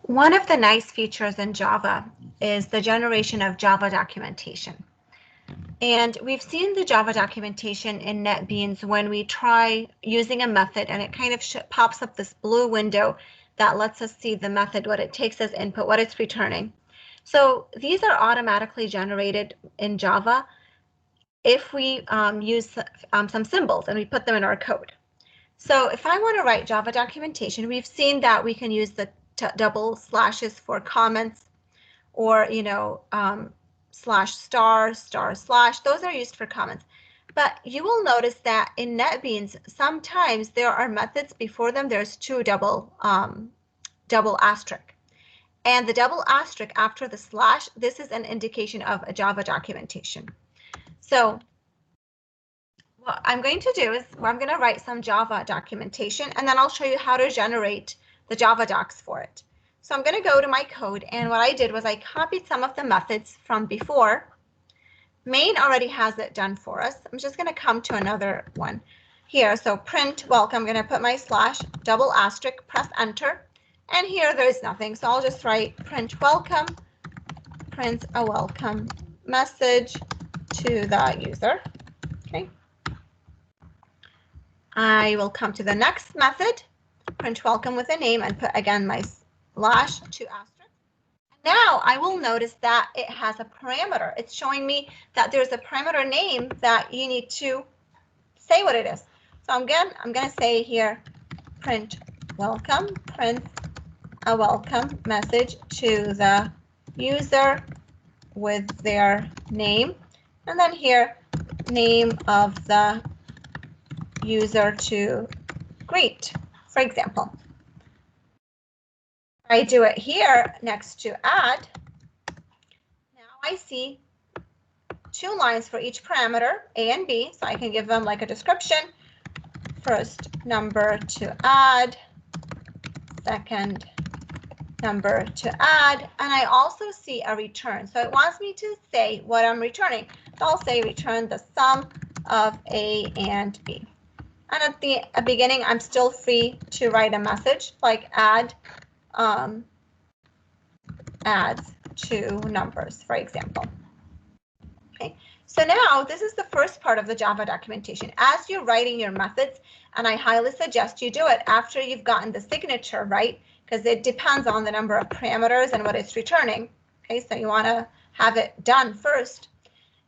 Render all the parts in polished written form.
One of the nice features in Java is the generation of Java documentation. And we've seen the Java documentation in NetBeans when we try using a method and it kind of pops up this blue window that lets us see the method, what it takes as input, what it's returning. So these are automatically generated in Java if we use some symbols and we put them in our code. So if I want to write Java documentation, we've seen that we can use the double slashes for comments, or slash star slash. Those are used for comments. But you will notice that in NetBeans, sometimes there are methods before them. There's two double asterisk. And the double asterisk after the slash, this is an indication of a Java documentation. So what I'm going to do is I'm going to write some Java documentation, and then I'll show you how to generate the Javadocs for it. So I'm going to go to my code, and what I did was I copied some of the methods from before. Main already has it done for us. I'm just going to come to another one here. So print welcome, I'm going to put my slash, double asterisk, press enter, and here there's nothing. So I'll just write print welcome, print a welcome message to the user. Okay. I will come to the next method, print welcome with a name, and put again my slash to asterisk. Now I will notice that it has a parameter. It's showing me that there's a parameter name that you need to say what it is. So again, I'm going to say here, print welcome, print a welcome message to the user with their name, and then here, name of the user to greet, for example. I do it here next to add. Now I see two lines for each parameter, A and B, so I can give them like a description. First number to add, second number to add, and I also see a return. So it wants me to say what I'm returning. So I'll say return the sum of A and B. And at the beginning, I'm still free to write a message like add adds two numbers, for example. Okay, so now this is the first part of the Java documentation. As you're writing your methods, and I highly suggest you do it after you've gotten the signature right, because it depends on the number of parameters and what it's returning. Okay, so you want to have it done first.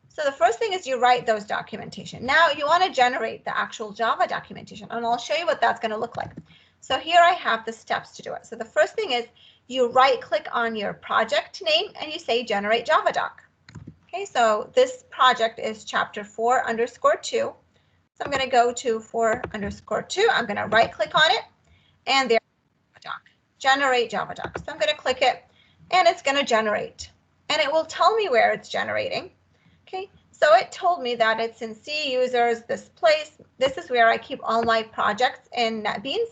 So the first thing is you write those documentation. Now you want to generate the actual Java documentation, and I'll show you what that's going to look like. So here I have the steps to do it. So the first thing is you right-click on your project name and you say generate Javadoc. Okay, so this project is chapter 4_2. So I'm going to go to 4_2. I'm going to right-click on it, and there's Javadoc. Generate Javadoc. So I'm going to click it, and it's going to generate, and it will tell me where it's generating. Okay, so it told me that it's in C users, this place. This is where I keep all my projects in NetBeans.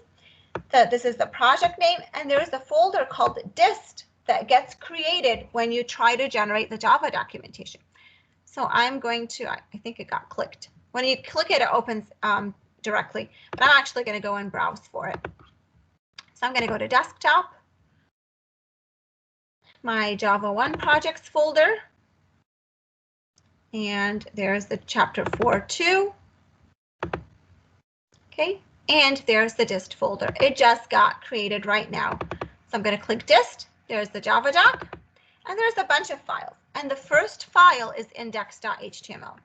This is the project name, and there's a folder called dist that gets created when you try to generate the Java documentation. So I'm going to, I think it got clicked. When you click it, it opens directly, but I'm actually going to go and browse for it. So I'm going to go to desktop, my Java 1 projects folder, and there's the chapter 4.2. Okay, and there's the dist folder. It just got created right now. So I'm going to click dist. There's the Javadoc, and there's a bunch of files. And the first file is index.html.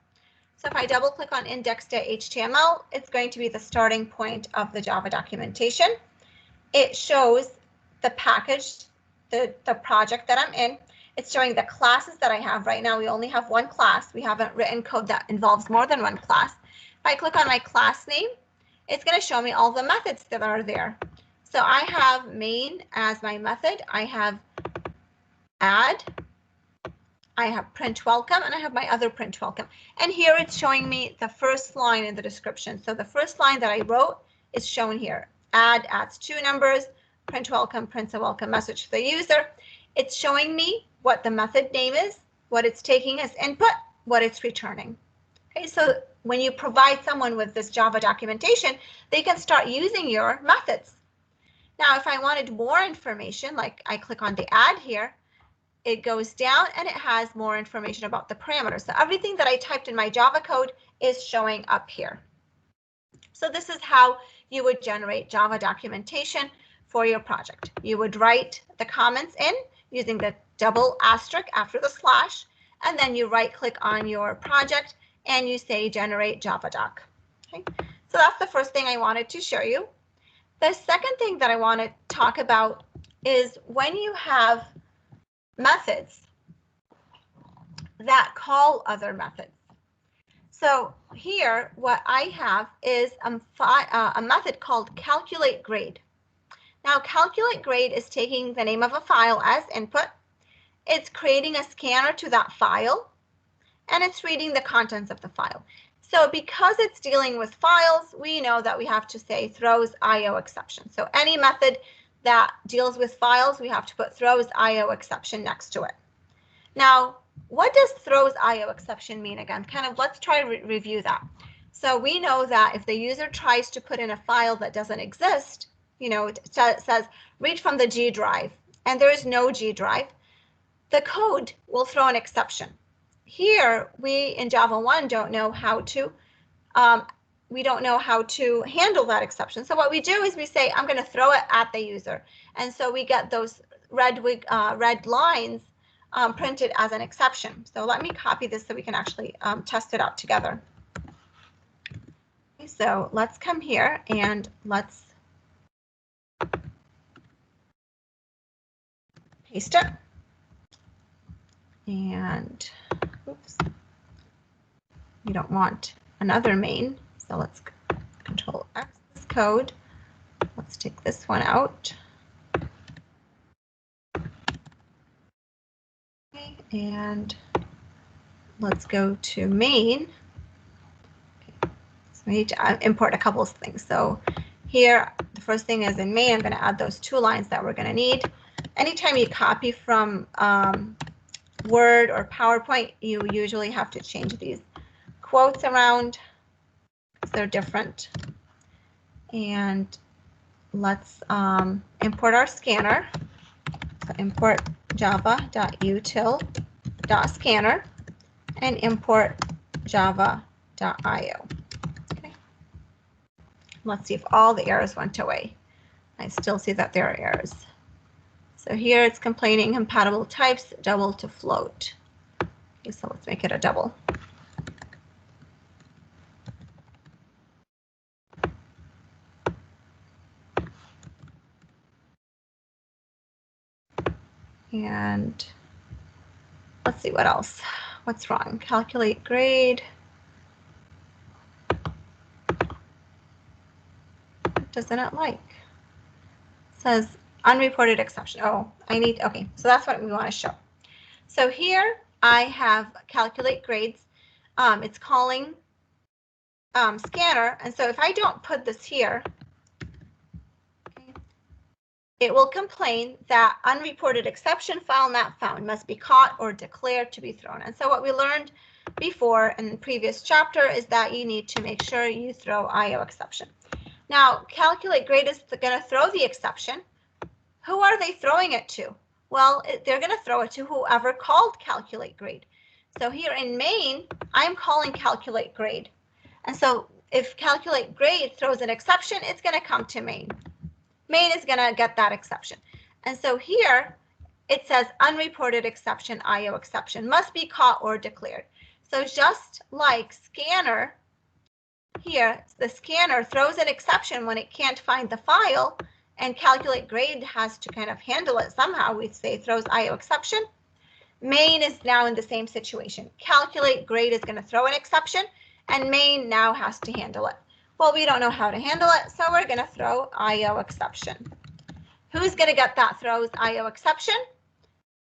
So if I double click on index.html, it's going to be the starting point of the Java documentation. It shows the package, the project that I'm in. It's showing the classes that I have. Right now, we only have one class. We haven't written code that involves more than one class. If I click on my class name, it's going to show me all the methods that are there. So I have main as my method. I have add. I have print welcome, and I have my other print welcome. And here it's showing me the first line in the description. So the first line that I wrote is shown here. Add adds two numbers. Print welcome prints a welcome message to the user. It's showing me what the method name is, what it's taking as input, what it's returning. Okay, so when you provide someone with this Java documentation, they can start using your methods. Now, if I wanted more information, like I click on the add here, it goes down and it has more information about the parameters. So everything that I typed in my Java code is showing up here. So this is how you would generate Java documentation for your project. You would write the comments in using the double asterisk after the slash, and then you right click on your project and you say generate Java doc. Okay, so that's the first thing I wanted to show you. The second thing that I want to talk about is when you have methods that call other methods. So here, what I have is a method called calculate grade. Now, calculate grade is taking the name of a file as input. It's creating a scanner to that file, and it's reading the contents of the file. So because it's dealing with files, we know that we have to say throws IO exception. So any method that deals with files, we have to put throws IO exception next to it. Now, what does throws IO exception mean again? Let's try to review that. So we know that if the user tries to put in a file that doesn't exist, it says read from the G drive, and there is no G drive, the code will throw an exception. Here, we in Java 1 don't know how to handle that exception. So what we do is we say, I'm going to throw it at the user. And so we get those red lines printed as an exception. So let me copy this so we can actually test it out together. Okay, so let's come here and let's paste it. And oops, we don't want another main. So let's Control X this code. Let's take this one out. Okay, and let's go to main. Okay. So we need to import a couple of things. So here, the first thing is in main, I'm going to add those 2 lines that we're going to need. Anytime you copy from Word or PowerPoint, you usually have to change these quotes around because they're different. And let's import our scanner. So import java.util.scanner and import java.io. Okay. Let's see if all the errors went away. I still see that there are errors. So here it's complaining compatible types, double to float. Okay, so let's make it a double. And let's see what else. What's wrong? Calculate grade. What doesn't it like? It says unreported exception. Oh, okay, so that's what we want to show. So here I have calculate grades. It's calling scanner, and so if I don't put this here, okay, it will complain that unreported exception file not found must be caught or declared to be thrown. And so what we learned before in the previous chapter is that you need to make sure you throw IO exception. Now, calculate grade is going to throw the exception. Who are they throwing it to? Well, they're going to throw it to whoever called calculate grade. So here in main, I'm calling calculate grade. And so if calculate grade throws an exception, it's going to come to main. Main is going to get that exception. And so here it says unreported exception, IO exception, must be caught or declared. So just like scanner, here the scanner throws an exception when it can't find the file, and calculate grade has to kind of handle it somehow. We say throws IO exception. Main is now in the same situation. Calculate grade is going to throw an exception, and main now has to handle it. Well, we don't know how to handle it, so we're going to throw IO exception. Who's going to get that throws IO exception?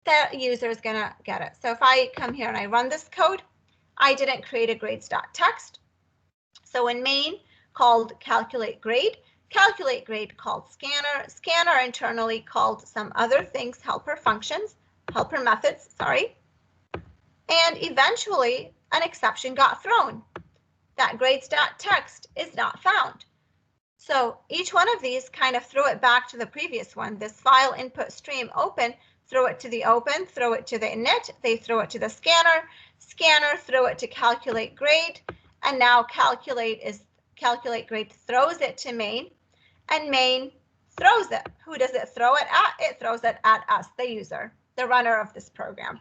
The user is going to get it. So if I come here and I run this code, I didn't create a grades.txt. So in main called calculate grade called scanner, scanner internally called some other things, helper methods, sorry. And eventually an exception got thrown. That grades.txt is not found. So each one of these kind of throw it back to the previous one. This file input stream open, throw it to the open, throw it to the init, they throw it to the scanner, throw it to calculate grade, and now calculate grade throws it to main, and main throws it. Who does it throw it at? It throws it at us, the user, the runner of this program.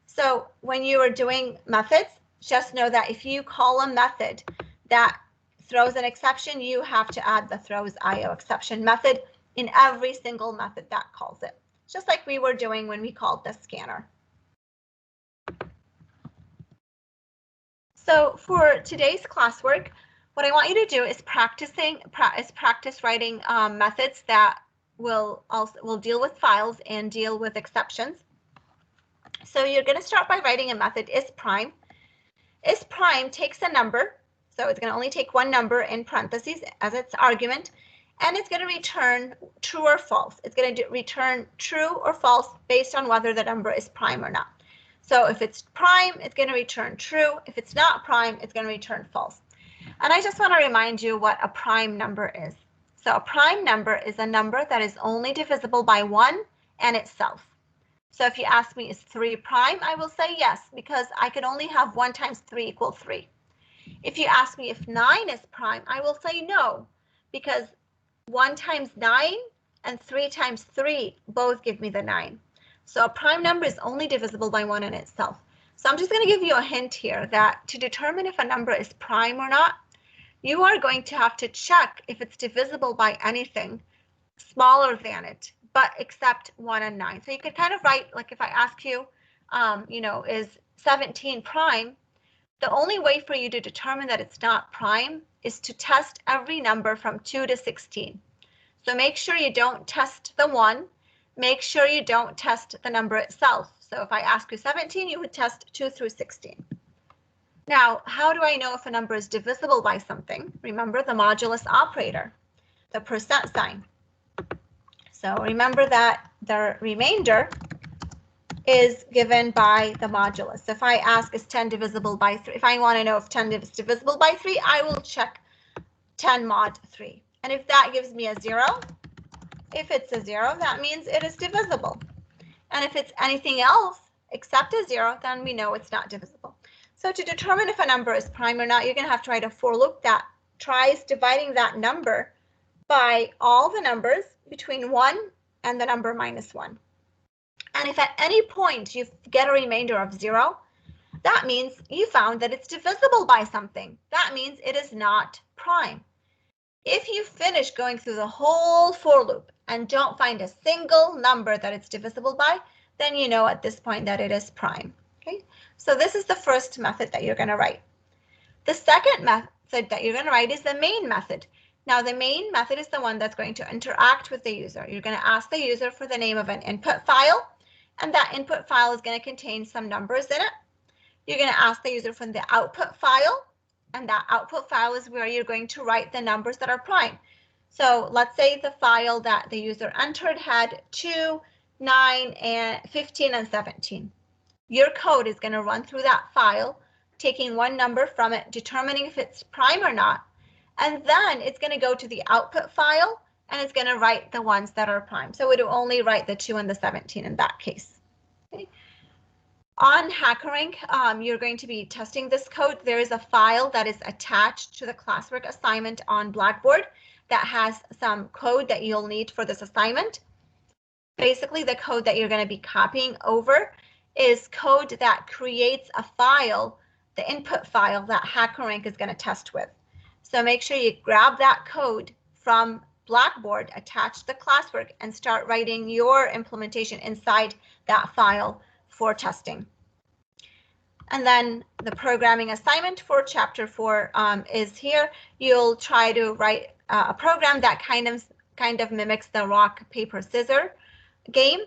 So when you are doing methods, just know that if you call a method that throws an exception, you have to add the throws IO exception method in every single method that calls it, just like we were doing when we called the scanner. So for today's classwork, what I want you to do is practice writing methods that will deal with files and deal with exceptions. So you're going to start by writing a method isPrime. isPrime takes a number, so it's going to only take one number in parentheses as its argument, and it's going to return true or false. It's going to return true or false based on whether the number is prime or not. So if it's prime, it's going to return true. If it's not prime, it's going to return false. And I just want to remind you what a prime number is. So a prime number is a number that is only divisible by 1 and itself. So if you ask me, is 3 prime? I will say yes, because I could only have 1 times 3 equal 3. If you ask me if 9 is prime, I will say no, because 1 times 9 and 3 times 3 both give me the 9. So a prime number is only divisible by 1 in itself. So I'm just going to give you a hint here that to determine if a number is prime or not, you are going to have to check if it's divisible by anything smaller than it, but except 1 and 9. So you could kind of write, like if I ask you, is 17 prime? The only way for you to determine that it's not prime is to test every number from 2 to 16. So make sure you don't test the 1. Make sure you don't test the number itself. So if I ask you 17, you would test 2 through 16. Now, how do I know if a number is divisible by something? Remember the modulus operator, the percent sign. So remember that the remainder is given by the modulus. If I ask, is 10 divisible by 3? If I want to know if 10 is divisible by 3, I will check 10 mod 3. And if that gives me a 0, if it's a 0, that means it is divisible. And if it's anything else except a 0, then we know it's not divisible. So to determine if a number is prime or not, you're going to have to write a for loop that tries dividing that number by all the numbers between 1 and the number minus 1. And if at any point you get a remainder of 0, that means you found that it's divisible by something. That means it is not prime. If you finish going through the whole for loop and don't find a single number that it's divisible by, then you know at this point that it is prime. Okay, so this is the first method that you're going to write. The second method that you're going to write is the main method. Now, the main method is the one that's going to interact with the user. You're going to ask the user for the name of an input file, and that input file is going to contain some numbers in it. You're going to ask the user for the output file, and that output file is where you're going to write the numbers that are prime. So let's say the file that the user entered had 2, 9, and 15, and 17. Your code is going to run through that file, taking one number from it, determining if it's prime or not, and then it's going to go to the output file and it's going to write the ones that are prime. So it will only write the 2 and the 17 in that case. Okay. On HackerRank, you're going to be testing this code. There is a file that is attached to the classwork assignment on Blackboard that has some code that you'll need for this assignment. Basically, the code that you're going to be copying over is code that creates a file, the input file that HackerRank is going to test with. So make sure you grab that code from Blackboard, attach the classwork, and start writing your implementation inside that file for testing. And then the programming assignment for chapter 4 is here. You'll try to write a program that kind of mimics the rock, paper, scissors game.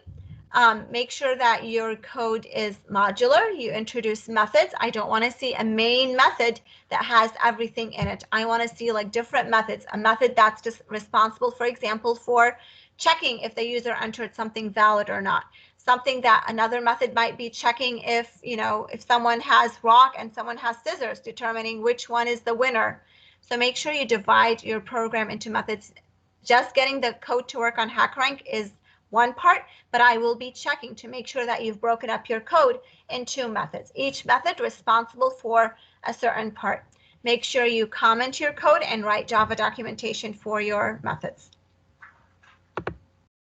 Make sure that your code is modular. You introduce methods. I don't want to see a main method that has everything in it. I want to see like different methods, a method that's just responsible, for example, for checking if the user entered something valid or not. Something that another method might be checking if, if someone has rock and someone has scissors, determining which one is the winner. So make sure you divide your program into methods. Just getting the code to work on HackerRank is one part, but I will be checking to make sure that you've broken up your code into methods, each method responsible for a certain part. Make sure you comment your code and write Java documentation for your methods.